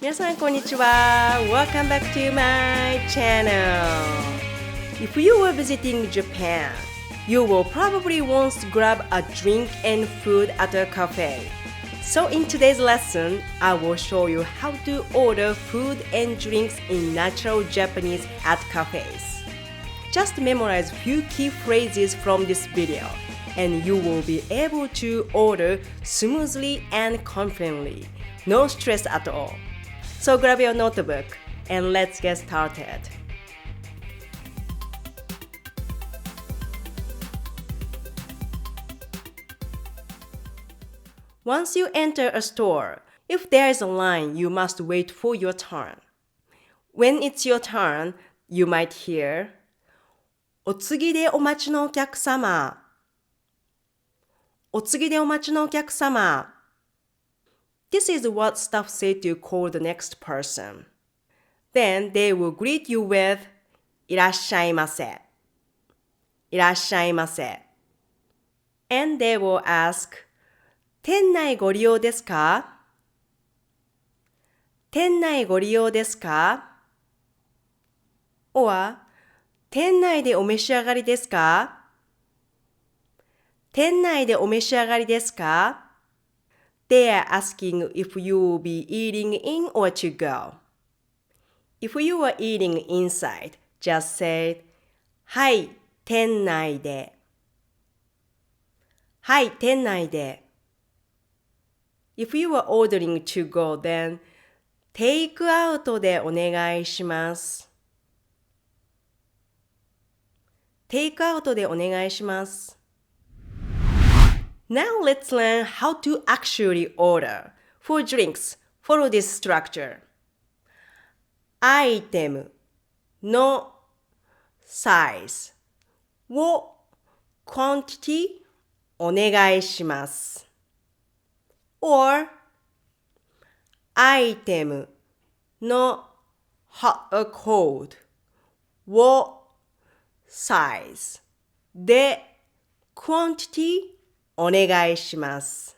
皆さんこんにちは。Welcome back to my channel. If you are visiting Japan, you will probably want to grab a drink and food at a cafe. So in today's lesson, I will show you how to order food and drinks in natural Japanese at cafes. Just memorize few key phrases from this video, and you will be able to order smoothly and confidently. No stress at all. So grab your notebook and let's get started. Once you enter a store, if there is a line, you must wait for your turn. When it's your turn, you might hear, お次でお待ちのお客様。お次でお待ちのお客様。This is what staff say to call the next person. Then they will greet you with いらっしゃいませ。いらっしゃいませ。And they will ask 店内ご利用ですか？店内ご利用ですか？ or 店内でお召し上がりですか？店内でお召し上がりですか？ They are asking if you will be eating in or to go. If you are eating inside, just say はい、店内で。はい、店内で。If you are ordering to go, then テイクアウトでお願いします。テイクアウトでお願いします。Now let's learn how to actually order. For drinks, follow this structure. アイテムのサイズを quantity お願いします。or アイテムの hot or cold を size で quantity お願いします。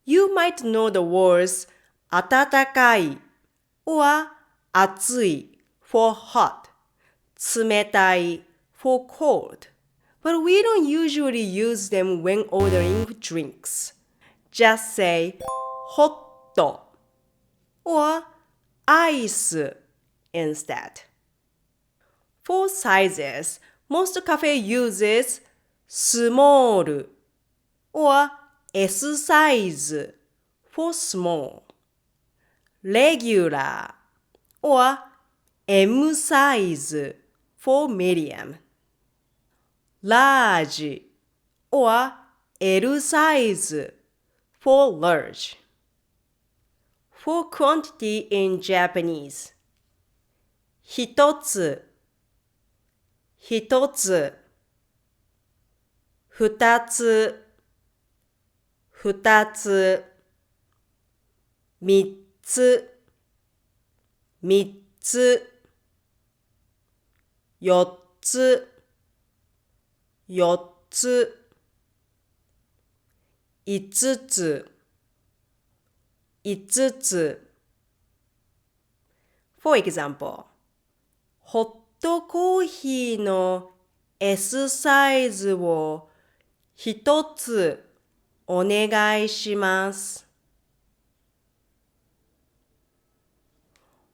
You might know the words 温かい or 熱い for hot 冷たい for cold. But we don't usually use them when ordering drinks. Just say hot or ice instead. For sizes, most cafe uses small or S size for small, regular or M size for medium, large or L size for large. For quantity in Japanese, 一つ、一つ、二つ、二つ、三つ、三つ、四つ、四つ、五つ、五つ。For example, ホットコーヒーの S サイズを一つお願いします。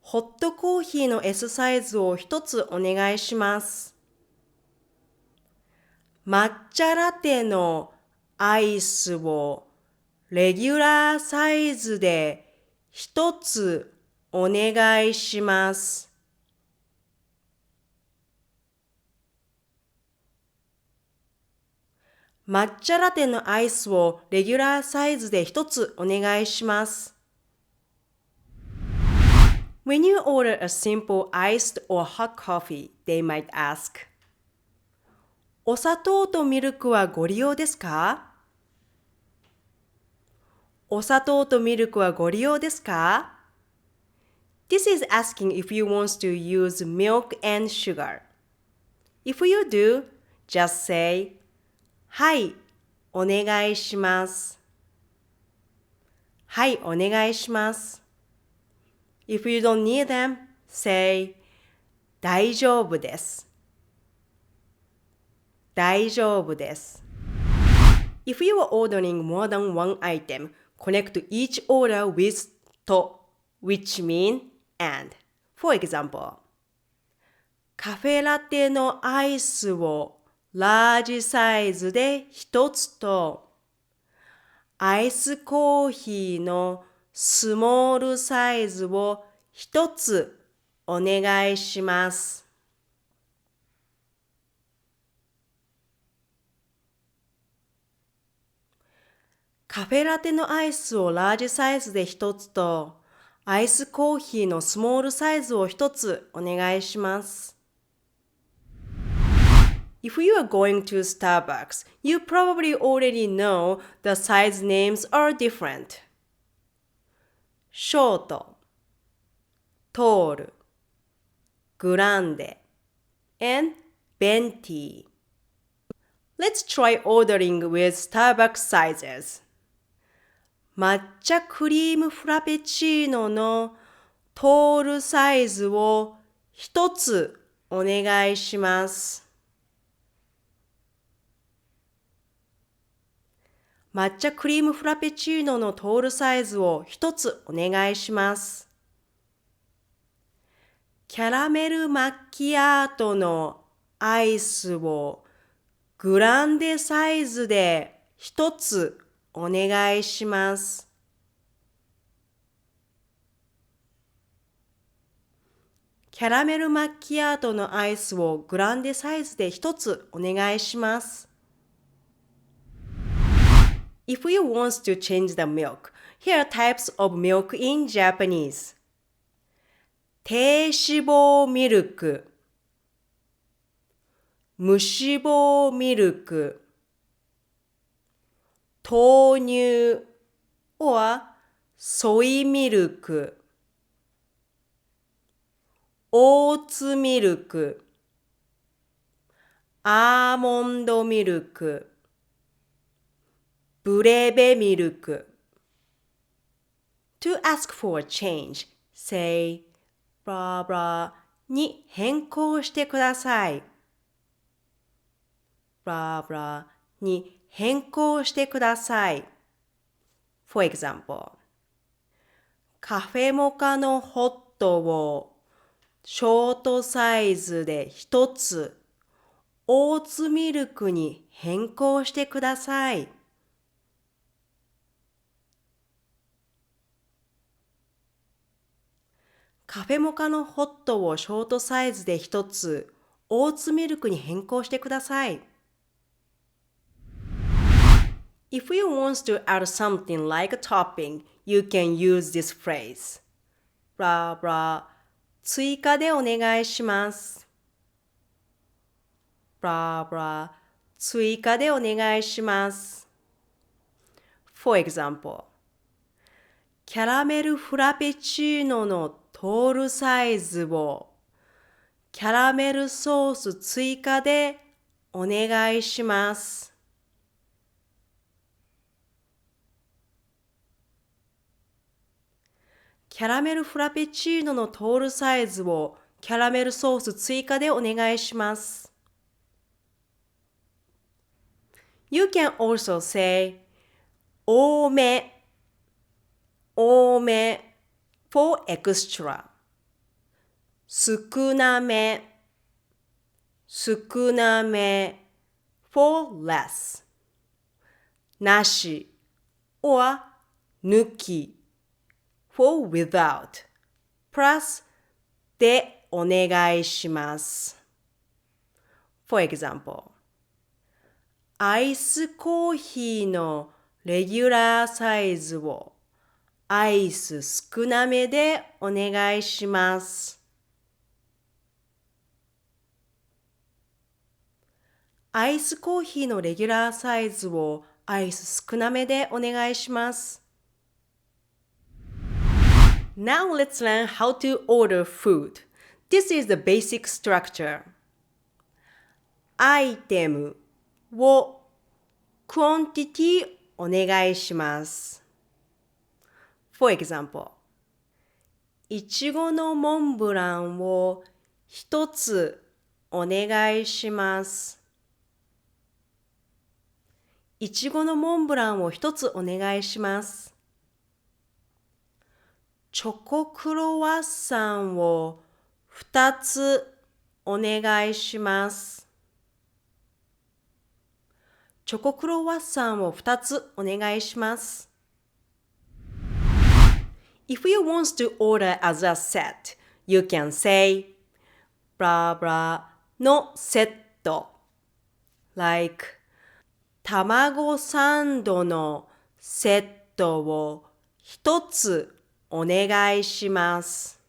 ホットコーヒーの S サイズを一つお願いします。抹茶ラテのアイスをレギュラーサイズで一つお願いします。抹茶ラテのアイスをレギュラーサイズで一つお願いします。When you order a simple iced or hot coffee, they might ask, お砂糖とミルクはご利用ですか？お砂糖とミルクはご利用ですか？ This is asking if you want to use milk and sugar. If you do, just say, はい、お願いします。はい、お願いします。If you don't need them, say 大丈夫です。大丈夫です。If you are ordering more than one item, connect each order with と which mean and. For example, カフェラテのアイスをラージサイズで一つと、アイスコーヒーのスモールサイズを一つお願いします。カフェラテのアイスをラージサイズで一つと、アイスコーヒーのスモールサイズを一つお願いします。If you are going to Starbucks, you probably already know the size names are different. ショート、トール、グランデ、and ベンティ。Let's try ordering with Starbucks sizes. 抹茶クリームフラペチーノのトールサイズを一つお願いします。抹茶クリームフラペチーノのトールサイズを一つお願いします。キャラメルマッキアートのアイスをグランデサイズで一つお願いします。キャラメルマッキアートのアイスをグランデサイズで一つお願いします。If you want to change the milk, here are types of milk in Japanese. 低脂肪ミルク、無脂肪ミルク、豆乳 or ソイミルク、オーツミルク、アーモンドミルク、ブレベミルク。To ask for a change, say blah blah に変更してください。blah blah に変更してください。For example, カフェモカのホットをショートサイズで一つオーツミルクに変更してください。カフェモカのホットをショートサイズで一つオーツミルクに変更してください。If you want to add something like a topping, you can use this phrase. blah blah 追加でお願いします。blah blah 追加でお願いします。For example, キャラメルフラペチーノのトールサイズをキャラメルソース追加でお願いします。キャラメルフラペチーノのトールサイズをキャラメルソース追加でお願いします。You can also say 多め、多め for extra 少なめ、少なめ for less なし or 抜き for without plus でお願いします。For example, アイスコーヒーのレギュラーサイズをアイス少なめでお願いします。アイスコーヒーのレギュラーサイズをアイス少なめでお願いします。Now let's learn how to order food. This is the basic structure. アイテムを quantity お願いします。For example, いちごのモンブランを一つお願いします。いちごのモンブランを一つお願いします。チョコクロワッサンを二つお願いします。チョコクロワッサンを二つお願いします。If you want to order as a set, you can say blah blah のセット like 卵サンドのセットを一つお願いします。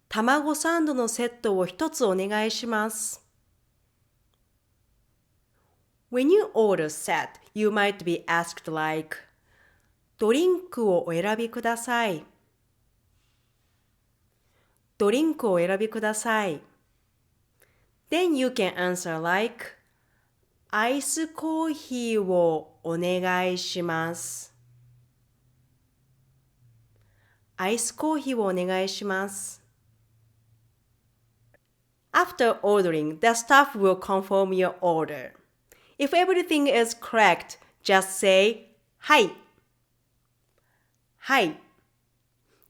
卵サンドのセットを一つお願いします。When you order set, you might be asked like ドリンクをお選びください。ドリンクをお選びください。Then you can answer like アイスコーヒーをお願いします。アイスコーヒーをお願いします。After ordering, the staff will confirm your order. If everything is correct, just say はい。はい。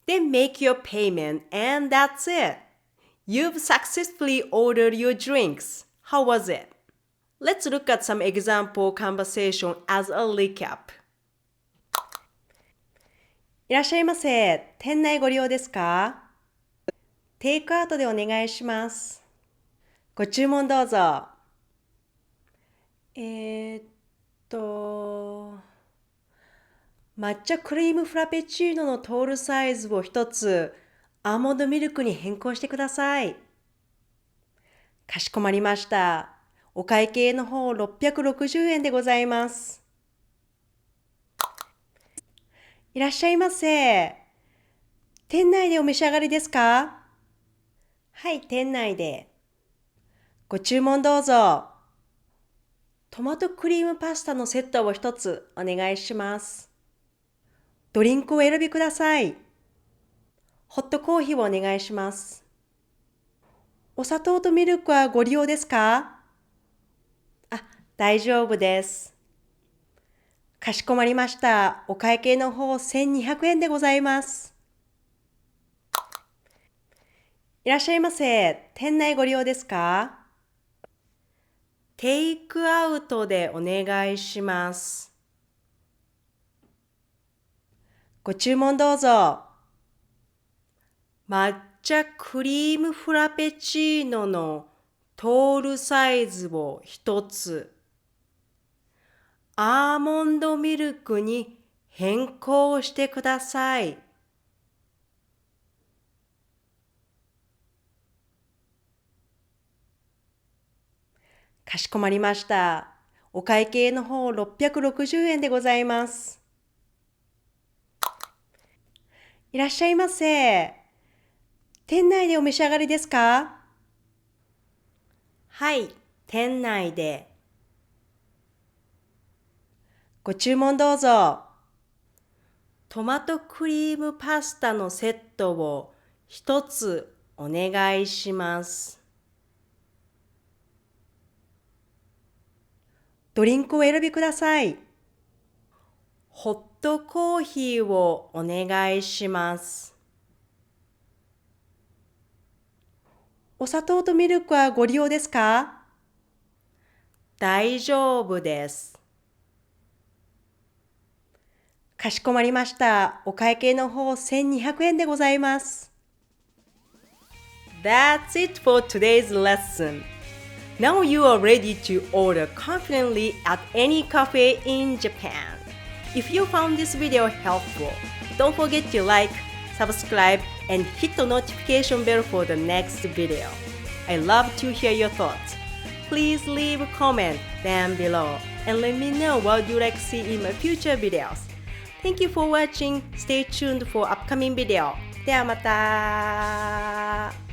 Then make your payment and that's it. You've successfully ordered your drinks. How was it? Let's look at some example conversation as a recap. いらっしゃいませ。店内ご利用ですか？テイクアウトでお願いします。ご注文どうぞ。抹茶クリームフラペチーノのトールサイズを一つアーモンドミルクに変更してください。かしこまりました。お会計の方660円でございます。いらっしゃいませ。店内でお召し上がりですか？はい、店内で。ご注文どうぞ。トマトクリームパスタのセットを一つお願いします。ドリンクをお選びください。ホットコーヒーをお願いします。お砂糖とミルクはご利用ですか？大丈夫です。かしこまりました。お会計の方1200円でございます。いらっしゃいませ。店内ご利用ですか？テイクアウトでお願いします。ご注文どうぞ。抹茶クリームフラペチーノのトールサイズを一つ。アーモンドミルクに変更してください。かしこまりました。お会計の方660円でございます。いらっしゃいませ。店内でお召し上がりですか？はい、店内で。ご注文どうぞ。トマトクリームパスタのセットを一つお願いします。ドリンクをお選びください。ホットコーヒーをお願いします。お砂糖とミルクはご利用ですか？大丈夫です。かしこまりました。お会計の方1200円でございます。That's it for today's lesson. Now you are ready to order confidently at any cafe in Japan. If you found this video helpful, don't forget to like, subscribe, and hit the notification bell for the next video. I love to hear your thoughts. Please leave a comment down below and let me know what you'd like to see in my future videos. Thank you for watching. Stay tuned for upcoming video. ではまた。